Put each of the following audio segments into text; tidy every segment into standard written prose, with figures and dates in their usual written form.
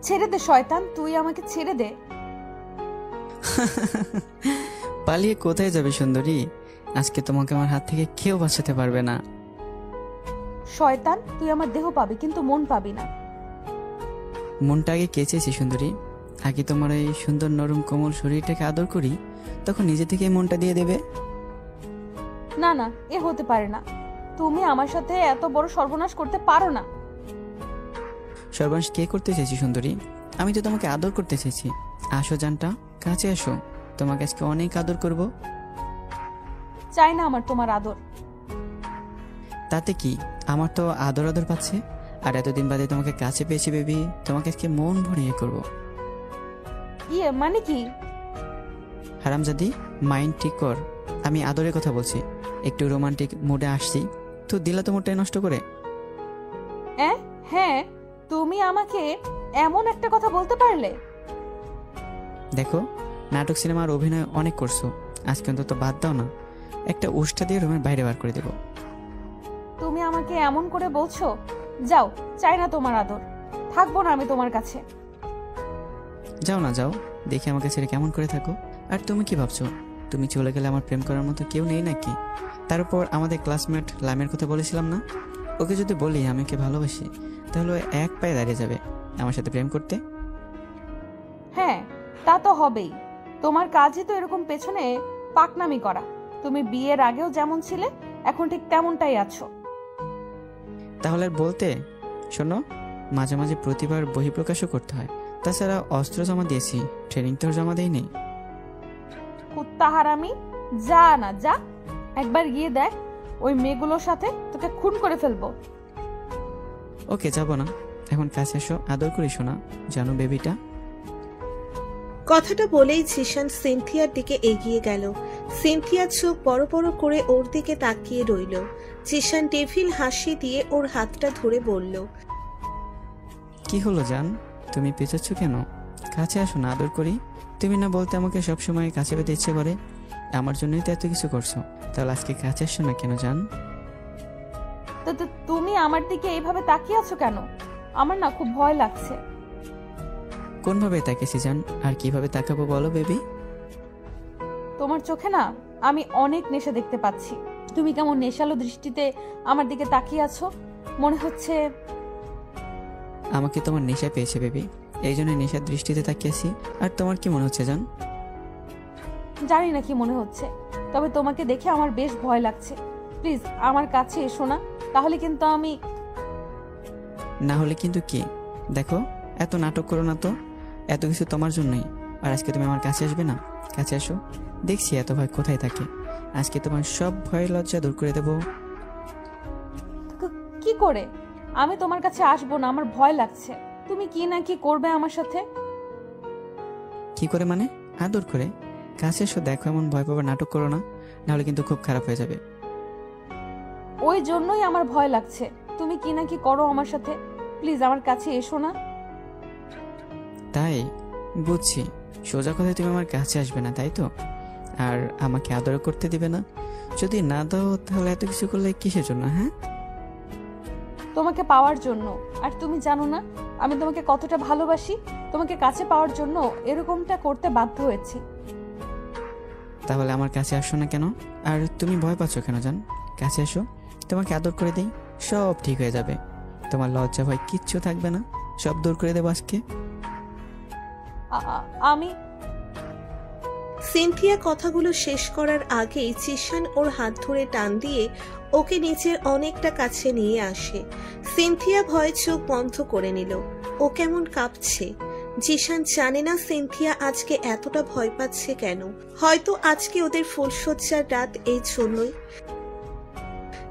ছেড়ে দে শয়তান, তুই আমাকে ছেড়ে দে। পালিয়ে কোথায় যাবে সুন্দরী? আজকে তোমাকে আমার হাত থেকে কেউ বাঁচাতে পারবে না। শয়তান, তুই আমার দেহ পাবি কিন্তু মন পাবি না। মনটা আগে কে চেয়েছি সুন্দরী? আগে তোমার এই সুন্দর নরম কোমল শরীরটাকে আদর করি, তখন নিজে থেকে মনটা দিয়ে দেবে। না না, এ হতে পারে না। তুমি আমার সাথে এত বড় সর্বনাশ করতে পারো না। সর্বনাশ কে করতে চেয়েছি সুন্দরী? আমি তো তোমাকে আদর করতে চেয়েছি। আসো জানটা, কাছে আসো, তোমাকে আজকে অনেক আদর করব। চাই না আমার তোমার আদর। তাতে কি, আমার তো আদর আদর পাচ্ছে। আর এতদিন বাদে তোমাকে কাছে পেয়েছি বেবি, তোমাকে আজকে মন ভরিয়ে করব। ইয়ে মানে কি? হারামজাদি, মাইন্ড ঠিক কর। আমি আদরের কথা বলছি। একটু রোমান্টিক মুডে আসছি, তো দিলা তো মুডটাই নষ্ট করে। হ্যাঁ, তুমি আমাকে এমন একটা কথা বলতে পারলে? দেখো, নাটক সিনেমার অভিনয় অনেক করছো, আজকে অন্তত বাদ দাও না। একটা উষ্টা দিয়ে রুমের বাইরে বার করে দেবো। তুমি আমাকে এমন করে বলছো? যাও, চাই না তোমার আদর, থাকবো না আমি তোমার কাছে। যাও না, যাও, দেখি আমাকে ছেড়ে কেমন করে থাকো। আর তুমি কি ভাবছো, তুমি চলে গেলে আমার প্রেম করার মতো কেউ নেই নাকি? তার উপর আমাদের ক্লাসমেট লামের কথা বলেছিলাম না? ওকে যদি বলি আমি ওকে ভালোবাসি, তাহলে ও এক পায়ে দাঁড়িয়ে যাবে আমার সাথে প্রেম করতে। হ্যাঁ, তা তো হবেই। তোমার কাজই তো এরকম পেছনে পাকনামি করা। তুমি বিয়ের আগেও যেমন ছিলে, এখন ঠিক তেমনটাই আছো। তাহলে আর বলতে, শোনো, মাঝে মাঝে প্রতিবার বহিঃপ্রকাশও করতে হয়। তাছাড়া অস্ত্র জমা দিয়েছি, ট্রেনিং তো জমা দেয়নি। কুত্তা হারামি, যা না যা, একবার গিয়ে দেখ, ওই মেয়েগুলোর সাথে তোকে খুন করে ফেলবো। ওকে, যাবো না, এখন কাছে এসো, আদর করি শোনা, জানো বেবিটা। কথাটা বলেই জিশান সিনথিয়ার দিকে এগিয়ে গেল। সিনথিয়ার চোখ বড় বড় করে ওর দিকে তাকিয়ে রইল। জিশান ডেভিল হাসি দিয়ে ওর হাতটা ধরে বলল, কি হলো জান, তুমি পেঁচাচ্ছ কেন? কাছে আসো না, আদর করি। তুমি না বলতে আমাকে সবসময় কাছে পেতে ইচ্ছে করে, আমার জন্যই তো এত কিছু করছো। তাহলে আজকে কাছে আসছো না কেন জান? তো তুমি আমার দিকে এইভাবে তাকিয়ে আছো কেন? আমার না খুব ভয় লাগছে। কোনভাবে তাকিয়েছি জান, আর কিভাবে তাকাবো বলো বেবি? তোমার চোখে না আমি অনেক নেশা দেখতে পাচ্ছি। তুমি কেমন নেশালো দৃষ্টিতে আমার দিকে তাকিয়ে আছো, মনে হচ্ছে। আমাকে তোমার নেশা পেয়েছে বেবি, এই জন্য নেশার দৃষ্টিতে তাকিয়েছি। আর তোমার কি মনে হচ্ছে জান? জানি না কি মনে হচ্ছে, তবে তোমাকে দেখে আমার বেশ ভয় লাগছে। প্লিজ আমার কাছে এসো না, তাহলে কিন্তু আমি। না হলে কিন্তু কি? দেখো, এত নাটক করো না তো, এত কিছু তোমার জন্যই। আর আজকে তুমি আমার কাছে আসবে না? কাছে আসো, দেখছি এত ভয় কোথায় থাকে। আজকে তোমার সব ভয় লজ্জা দূর করে দেবো। কি করে? আমি তোমার কাছে আসবো না, আমার ভয় লাগছে। তুমি কি না কি করবে আমার সাথে। কি করে মানে? আদর করে। কাছে এসো, দেখো, এমন ভয় পাবার নাটক করো না, নাহলে কিন্তু খুব খারাপ হয়ে যাবে। ওই জন্যই আমার ভয় লাগছে। তুমি কি না কি করো আমার সাথে, প্লিজ আমার কাছে এসো না। তাই বুঝছি, সোজা কথায় তুমি আমার কাছে আসবে না, তাই তো? আর আমাকে আদর করতে দিবে না? যদি না দাও তাহলে এত কিছু করলে কিসের জন্য? হ্যাঁ, তোমাকে পাওয়ার জন্য। আর তুমি জানো না আমি তোমাকে কতটা ভালোবাসি। তোমাকে কাছে পাওয়ার জন্য এরকমটা করতে বাধ্য হয়েছি। তাহলে আমার কাছে আসো না কেন? আর তুমি ভয় পাচ্ছ কেন জান? কাছে এসো, তোমাকে আদর করে দিই, সব ঠিক হয়ে যাবে। তোমার লজ্জা ভয় কিচ্ছু থাকবে না, সব দূর করে দেবো আজকে। আমি। সিনথিয়া কথাগুলো শেষ করার আগেই জিশান ওর হাত ধরে টান দিয়ে ওকে নিচের অনেকটা কাছে নিয়ে আসে। সিনথিয়া ভয়ে চোখ বন্ধ করে নিল। ও কেমন কাঁপছে। জিশান জানে না সিনথিয়া আজকে এতটা ভয় পাচ্ছে কেন। হয়তো আজকে ওদের ফুলশয্যার রাত, এই জন্যই।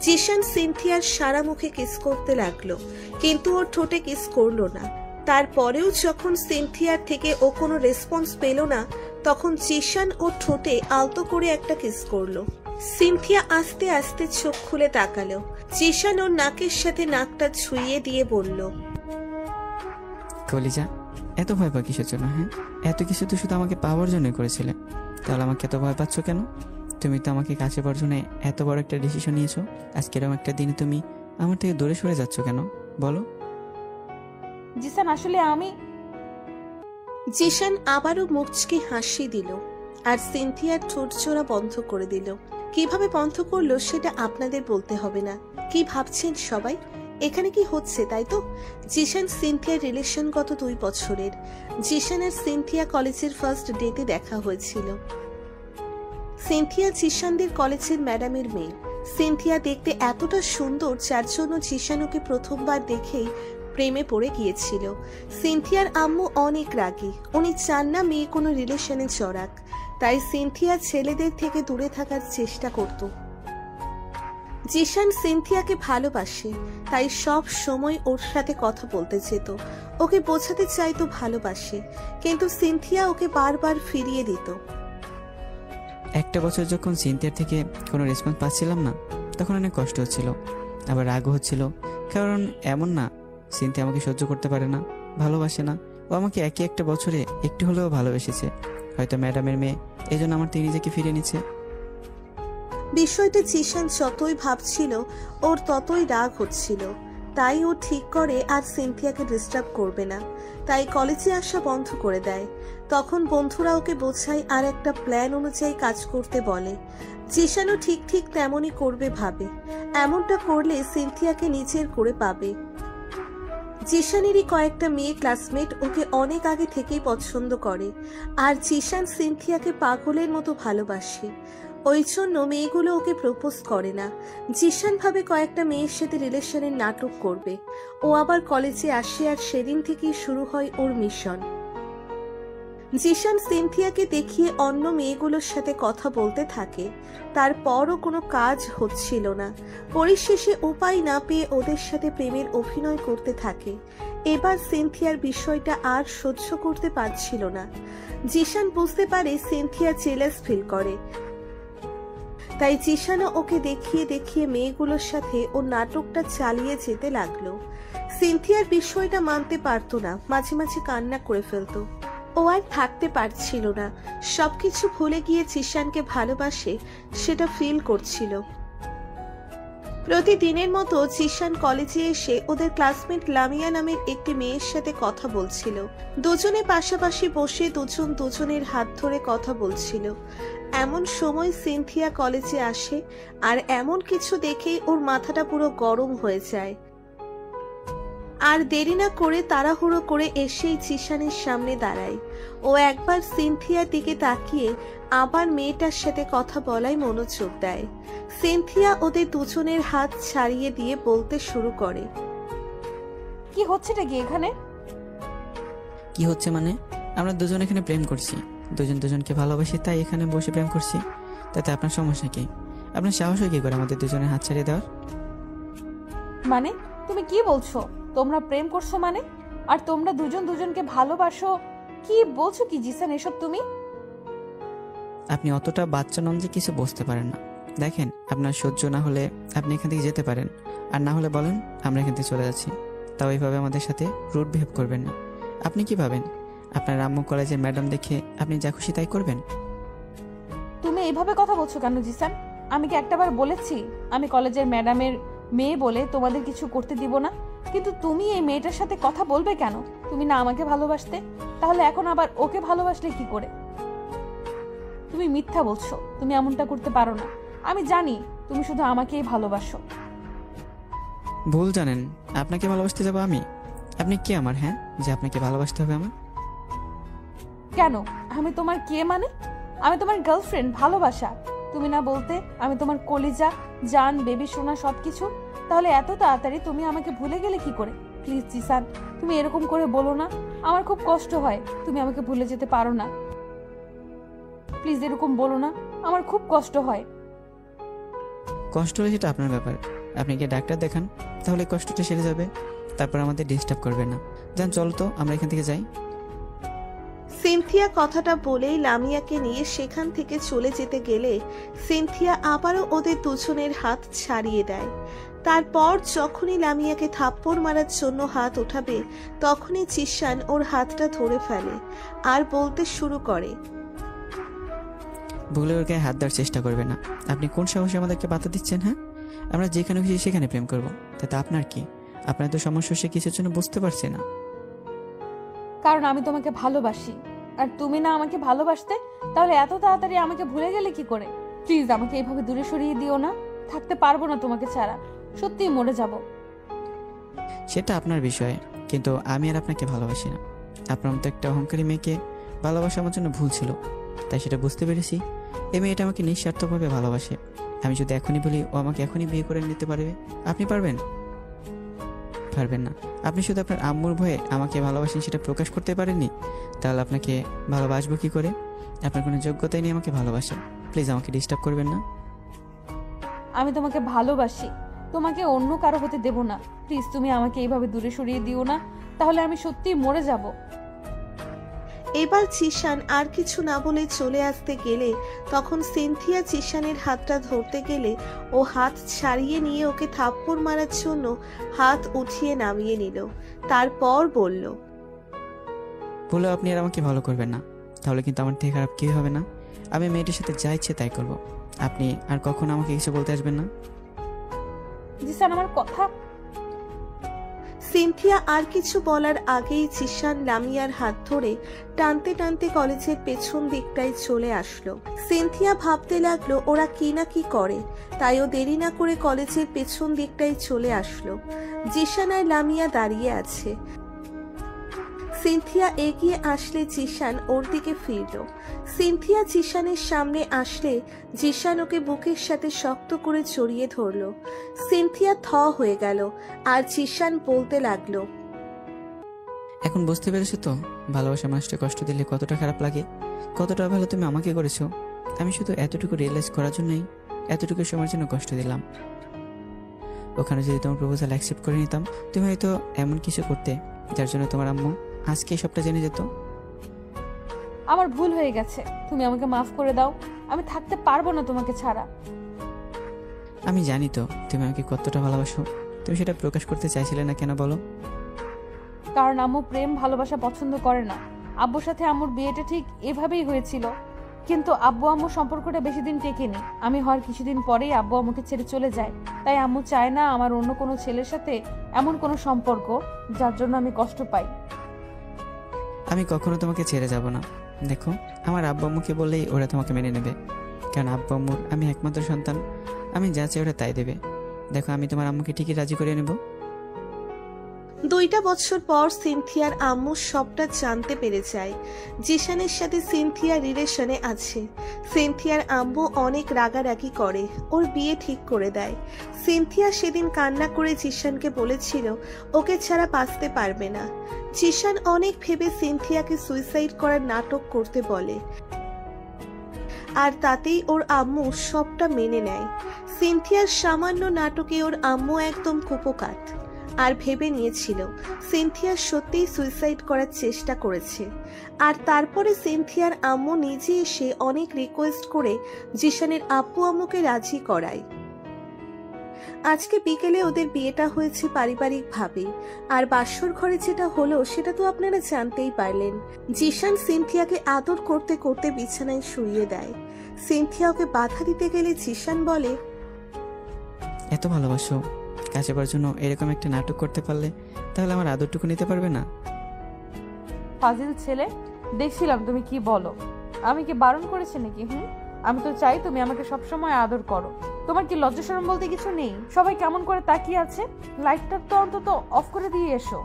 জিশান সিনথিয়ার সারা মুখে কিস করতে লাগলো, কিন্তু ওর ঠোঁটে কিস করলো না। তারপরেও যখন সিনথিয়ার থেকে ও কোনো রেসপন্স পেল না, তখন জিশান ওর ঠোঁটে আলতো করে একটা কিস করলো। সিনথিয়া আস্তে আস্তে চোখ খুলে তাকালো। জিশান ওর নাকের সাথে নাকটা ছুঁয়ে দিয়ে বলল, কলিজা, এত ভয় পা কিসের জন্য? হ্যাঁ, এত কিছু তো শুধু আমাকে পাওয়ার জন্যই করেছিলে, তাহলে আমাকে এত ভয় পাচ্ছ কেন? তুমি তো আমাকে কাছে পাওয়ার জন্য এত বড় একটা ডিসিশন নিয়েছো, আজকে এরকম একটা দিনে তুমি আমার থেকে দূরে সরে যাচ্ছ কেন বলো? জিসান, আসলে আমি। জিশান আবারও মুচকি হাসি দিল আর সিনথিয়ার ঠোঁট জোড়া বন্ধ করে দিল। কিভাবে বন্ধ করলো সেটা আপনাদের বলতে হবে না। কি ভাবছেন সবাই? এখানে কি হচ্ছে তাই তো? জিশান সিনথিয়ার রিলেশন গত 2 বছরের। জিশান আর সিনথিয়া কলেজের ফার্স্ট ডেতে দেখা হয়েছিল। সিনথিয়া জিশানদের কলেজের ম্যাডামের মেয়ে। সিনথিয়া দেখতে এতটা সুন্দর যার জন্য জিশান ওকে প্রথমবার দেখেই প্রেমে পড়ে গিয়েছিল। সিনথিয়ার আম্মু অনেক রাগী, উনি চান না মেয়ে কোনো রিলেশনে জড়াক, তাই সিনথিয়া ছেলেদের থেকে দূরে থাকার চেষ্টা করত। জিশান সিনথিয়াকে ভালোবাসে, তাই সব সময় ওর সাথে কথা বলতে যেত, ওকে বোঝাতে চাইতো ভালোবাসে, কিন্তু সিনথিয়া ওকে বারবার ফিরিয়ে দিত। একটা বছর যখন সিনথিয়ার থেকে কোনো রেসপন্স পাচ্ছিলাম না, তখন অনেক কষ্ট হচ্ছিল, আবার রাগও হচ্ছিল। কারণ এমন না সিনথিয়া আমাকে সহ্য করতে পারে না, ভালোবাসে না। ও আমাকে একই একটা বছরে একটু হলেও ভালোবেসেছে। হয়তো ম্যাডামের মেয়ে, এই জন্য আমার থেকে নিজেকে ফিরিয়ে নিচ্ছে। বিষয়টা জিশান যতই ভাবছিল ওর ততই রাগ হচ্ছিল। তাই ও ঠিক করে আর সিনথিয়াকে ডিস্টার্ব করবে না, তাই কলেজে আসা বন্ধ করে দেয়। তখন বন্ধুরা ওকে বোঝায় আর একটা প্ল্যান অনুযায়ী কাজ করতে বলে। জিশানও ঠিক ঠিক তেমনই করবে ভাবে, এমনটা করলে সিনথিয়াকে নিজের করে পাবে। জিশানেরই কয়েকটা মেয়ে ক্লাসমেট ওকে অনেক আগে থেকেই পছন্দ করে, আর জিশান সিনথিয়াকে পাগলের মতো ভালোবাসে। ওই জন্য মেয়েগুলো ওকে প্রপোজ করে না। জিশান ভাবে কয়েকটা মেয়ের সাথে রিলেশনের নাটক করবে। ও আবার কলেজে আসে আর সেদিন থেকেই শুরু হয় ওর মিশন। জিশান সিনথিয়াকে দেখিয়ে অন্য মেয়েগুলোর সাথে কথা বলতে থাকে। তারপরও কোনো কাজ হচ্ছিল না। পরিশেষে উপায় না পেয়ে ওদের সাথে প্রেমের অভিনয় করতে থাকে। এবার সিনথিয়ার বিষয়টা আর সহ্য করতে পারছিল না। জিশান বুঝতে পারে সিনথিয়া জেলাস ফিল করে, তাই জিশানও ওকে দেখিয়ে দেখিয়ে মেয়েগুলোর সাথে ও নাটকটা চালিয়ে যেতে লাগলো। সিনথিয়ার বিষয়টা মানতে পারতো না, মাঝে মাঝে কান্না করে ফেলতো। ও আর থাকতে পারছিল না, সবকিছু ভুলে গিয়ে জিশানকে ভালোবাসে সেটা ফিল করছিল। প্রতিদিনের মতো জিশান কলেজে এসে ওদের ক্লাসমেট লামিয়া নামের একটি মেয়ের সাথে কথা বলছিল। দুজনে পাশাপাশি বসে দুজন দুজনের হাত ধরে কথা বলছিল। এমন সময় সিনথিয়া কলেজে আসে, আর এমন কিছু দেখেই ওর মাথাটা পুরো গরম হয়ে যায়। আর দেরি না করে তাড়াহুড়ো করে এসেই জিশানের সামনে দাঁড়ায়। ও একবার সিনথিয়ার দিকে তাকিয়ে আবার মেয়েটার সাথে কথা বলায় মনোযোগ দেয়। সিনথিয়া ওদের দুজনের হাত ছাড়িয়ে দিয়ে বলতে শুরু করে, কি হচ্ছেটা কি এখানে? কি হচ্ছে মানে? আমরা দুজন এখানে প্রেম করছি, দুজন দুজনকে ভালোবাসি, তাই এখানে বসে প্রেম করছি। তাতে আপনার সমস্যা কি? আপনার সাহস হয় কি করে আমাদের দুজনের হাত ছাড়িয়ে দেওয়ার? মানে তুমি কি বলছো? তোমরা প্রেম করছো মানে? আর তোমরা দুজন দুজনকে ভালোবাসো? কি বলছো কি জিসান এসব তুমি? আপনি অতটা বাচ্চা নন যে কিছু বুঝতে পারেন না। দেখেন, আপনার সহ্য না হলে আপনি এখান থেকে যেতে পারেন, আর না হলে বলেন আমরা এখান থেকে চলে যাচ্ছি। তাও এইভাবে আমাদের সাথে রুড বিহেভ করবেন না। আপনি কি ভাবেন আপনার আম্মু কলেজের ম্যাডাম দেখে আপনি যা খুশি তাই করবেন? তুমি এইভাবে কথা বলছো কেন জিসান? আমি কি একটাবার বলেছি আমি কলেজের ম্যাডামের মেয়ে বলে তোমাদের কিছু করতে দিব না? কিন্তু তুমি এই মেয়েটার সাথে কথা বলবে কেন? তুমি না আমাকে ভালোবাসতে, তাহলে এখন আবার ওকে ভালোবাসলে কি করে? তুমি মিথ্যা বলছো, তুমি এমনটা করতে পারো না। আমি জানি তুমি শুধু আমাকেই ভালোবাসো। ভুল জানেন, আপনাকে ভালোবাসতে যাবো আমি? আপনি কে আমার, হ্যাঁ, যে আপনাকে ভালোবাসতে হবে আমার? কেন? আমি তোমার কে মানে? আমি তোমার গার্লফ্রেন্ড, ভালোবাসা। তুমি না বলতে আমি তোমার কলিজা, জান, বেবি সোনা সবকিছু। তাহলে এত তাড়াতাড়ি তুমি আমাকে ভুলে গেলে কি করে? প্লিজ জিসান, তুমি এরকম করে বলো না, আমার খুব কষ্ট হয়। তুমি আমাকে ভুলে যেতে পারো না, প্লিজ এরকম বলো না, আমার খুব কষ্ট হয়। কষ্ট হলে সেটা আপনার ব্যাপার, আপনি গিয়ে ডাক্তার দেখান, তাহলে কষ্টটা সেরে যাবে। তারপর আমাদের ডিস্টার্ব করবেন না। যান, চলো তো আমরা এখান থেকে যাই। সিনথিয়া কথাটা বলেই লামিয়াকে নিয়ে সেখান থেকে চলে যেতে গেলে সিনথিয়া আবারও ওদের দুজনের হাত ছাড়িয়ে দেয়। তারপর যখনই লামিয়াকে থাপ্পড় মারার জন্য হাত ওঠাবে, তখনই জিশান ওর হাতটা ধরে ফেলে আর বলতে শুরু করে, ভুলে ওর গায়ে হাত দেওয়ার চেষ্টা করবে না। আপনি কোন সাহসে আমাদেরকে বাধা দিচ্ছেন? হ্যাঁ, আমরা যেখানে খুশি সেখানে প্রেম করবো, তাতে আপনার কি? আপনার তো সমস্যা সে কিছুর জন্য বুঝতে পারছে না। কারণ আমি তোমাকে ভালোবাসি। আর তুমি না আমাকে ভালোবাসতে, তাহলে এত তাড়াতাড়ি আমাকে ভুলে গেলে কি করে? প্লিজ আমাকে এইভাবে দূরে সরিয়ে দিও না। থাকতে পারবো না তোমাকে ছাড়া, সত্যিই মরে যাব। সেটা আপনার বিষয়, কিন্তু আমি আর আপনাকে ভালোবাসি না। আপনার মতো একটা অহংকারী মেয়েকে ভালোবাসা আমার জন্য ভুল ছিল, তাই সেটা বুঝতে পেরেছি। এই মেয়েটা আমাকে নিঃস্বার্থভাবে ভালোবাসে। আমি যদি এখনই বলি ও আমাকে এখনই বিয়ে করে নিতে পারবে, আপনি পারবেন? পারবেন না। আপনি শুধু আপনার আম্মুর ভয়ে আমাকে ভালোবাসেন সেটা প্রকাশ করতে পারেননি, তাহলে আপনাকে ভালোবাসবো কি করে? আপনার কোনো যোগ্যতাই নেই আমাকে ভালোবাসা। প্লিজ আমাকে ডিস্টার্ব করবেন না। আমি তোমাকে ভালোবাসি, তোমাকে অন্য কারো হতে দেব না। প্লিজ তুমি আমাকে এইভাবে দূরে সরিয়ে দিও না, তাহলে আমি সত্যিই মরে যাব। এবার জিশান আর কিছু না বলে চলে আসতে গেলে তখন সিনথিয়া জিশানের হাতটা ধরতে গেলে ও হাত ছাড়িয়ে নিয়ে ওকে থাপ্পড় মারার জন্য হাত উঠিয়ে নামিয়ে নিল। তারপর বলল, বলেও আপনি আর আমাকে ভালো করবেন না, তাহলে কিন্তু আমার থেকে খারাপ কেউ হবে না। আমি মেয়েটির সাথে যা ইচ্ছে তাই করবো। আপনি আর কখনো আমাকে কিছু বলতে আসবেন না। জিসান আমার কথা। সিনথিয়া আর কিছু বলার আগেই জিশান লামিয়ার হাত ধরে টানতে টানতে কলেজের পেছন দিকটায় চলে আসলো। সিনথিয়া ভাবতে লাগলো ওরা কি না কি করে, তাই ও দেরি না করে কলেজের পেছন দিকটায় চলে আসলো। জিশান আর লামিয়া দাঁড়িয়ে আছে। সিনথিয়া এগিয়ে আসলে জিশান ওর দিকে ফিরল। সিনথিয়া জিশানের সামনে আসলে জিশান ওকে বুকের সাথে শক্ত করে জড়িয়ে ধরল। সিনথিয়া থ হয়ে গেল আর জিশান বলতে লাগলো, এখন বুঝতে পেরেছো তো ভালোবাসা মানুষটা কষ্ট দিলে কতটা খারাপ লাগে, কতটা ভালো তুমি আমাকে করেছো। আমি শুধু এতটুকু রিয়েলাইজ করার জন্যই এতটুকু সময়ের জন্য কষ্ট দিলাম। ওখানে যদি তোমার প্রপোজাল অ্যাকসেপ্ট করে নিতাম, তুমি হয়তো এমন কিছু করতে যার জন্য তোমার আম্মু আজকে সবটা জেনে যেত। আমার ভুল হয়ে গেছে, তুমি আমাকে মাফ করে দাও। আমি থাকতে পারবো না তোমাকে ছাড়া। আমি জানি তো তুমি আমাকে কতটা ভালোবাসো, তুমি সেটা প্রকাশ করতে চাইছিলে না কেন বলো? কারণ আম্মু প্রেম ভালোবাসা পছন্দ করে না। আব্বুর সাথে আম্মুর বিয়েটা ঠিক এভাবেই হয়েছিল, কিন্তু আব্বু আম্মুর সম্পর্কটা বেশি দিন টেকেনি। আমি হওয়ার কিছুদিন পরেই আব্বু আম্মুকে ছেড়ে চলে যায়, তাই আম্মু চায় না আমার অন্য কোনো ছেলের সাথে এমন কোনো সম্পর্ক যার জন্য আমি কষ্ট পাই। আমি কখনো তোমাকে ছেড়ে যাব না। দেখো, আমার আব্বু আম্মুকে বললেই ওরা তোমাকে মেনে নেবে, কারণ আব্বু আম্মুর আমি একমাত্র সন্তান। আমি যা চাই ওরা তাই দেবে। দেখো, আমি তোমার আম্মুকে ঠিকই রাজি করে নেব। 2টা বছর পর সিনথিয়ার আম্মু সবটা জানতে পেরে যায় জিশানের সাথে সিনথিয়া রিলেশনে আছে। সিনথিয়ার আম্মু অনেক রাগারাগি করে, ওর বিয়ে ঠিক করে দেয়। সিনথিয়া সেদিন কান্না করে জিশানকে বলেছিল ওকে ছাড়া বাঁচতে পারবে না। জিশান অনেক ভেবে সিনথিয়াকে সুইসাইড করার নাটক করতে বলে, আর তাতেই ওর আম্মু সবটা মেনে নেয়। সিনথিয়ার সামান্য নাটকে ওর আম্মু একদম কুপোকাত আর ভেবে নিয়েছিল সিনথিয়া সত্যিই সুইসাইড করার চেষ্টা করেছে। আর তারপরে সিনথিয়ার আম্মু নিজে এসে অনেক রিকোয়েস্ট করে জিশানের আব্বু আম্মুকে রাজি করায়। আজকে বিকেলে ওদের বিয়েটা হয়েছে পারিবারিকভাবে, আর বাসর ঘরে যেটা হলো সেটা তো আপনারা জানতেই পারলেন। জিশান সিনথিয়াকে আদর করতে করতে বিছানায় শুইয়ে দেয়। সিনথিয়া ওকে বাধা দিতে গেলে জিশান বলে, এত ভালোবাসো, কাছে পাওয়ার জন্য এরকম একটা নাটক করতে পারলে তাহলে আমার আদরটুকু নিতে পারবে না? ফাজিল ছেলে, দেখছিলাম তুমি কি বলো। আমি কি বারণ করেছি নাকি? আমি তো চাই তুমি আমাকে সবসময় আদর করো। তোমার কি লজ্জা শরম বলতে কিছু নেই? সবাই কেমন করে তাকিয়ে আছে, লাইটটা তো অন্তত অফ করে দিয়ে এসো।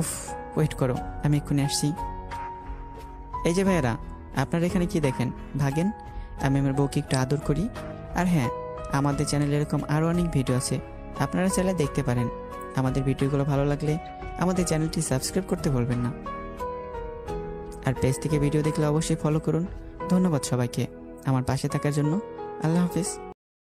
উফ, ওয়েট করো, আমি এক্ষুনি আসছি। এই যে ভাইয়েরা, আপনারা এখানে কি দেখেন? ভাগেন, আমি আমার বউকে একটু আদর করি। আর হ্যাঁ, আমাদের চ্যানেলে এরকম আরও অনেক ভিডিও আছে, আপনারা চাইলে দেখতে পারেন। আমাদের ভিডিওগুলো ভালো লাগলে আমাদের চ্যানেলটি সাবস্ক্রাইব করতে ভুলবেন না। আর পেজ থেকে ভিডিও দেখলে অবশ্যই ফলো করুন। ধন্যবাদ সবাইকে আমার পাশে থাকার জন্য। আল্লাহ হাফিজ।